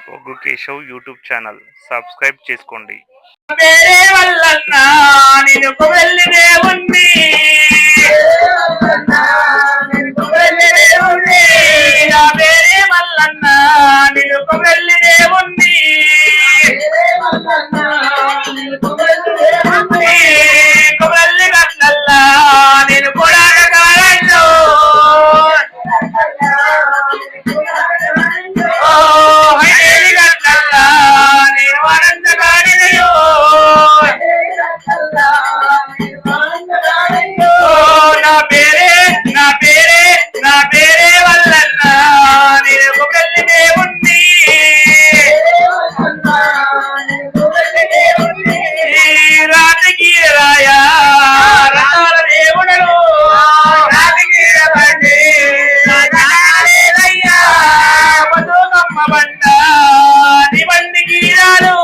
ఒగ్గు Keshav YouTube channel subscribe చేసుకోండి. వేరే వల్లన్నా నేను వెళ్ళి దేవుణ్ణి నా వేరే వల్లన్నా నేను వెళ్ళి దేవుణ్ణి వెళ్ళి కట్టల్లా నేను కూడా కాలంలో కట్టల్లా నేను అనంతగాడినయో నా పేరే వల్లన్నా నేను వెళ్ళి దేవుణ్ణి రాజకీయ రాయా రాల దేవుడను రాజకీయ బండి రాజాయ్యా బతుకమ్మ బండ నీ బండి గీరాలు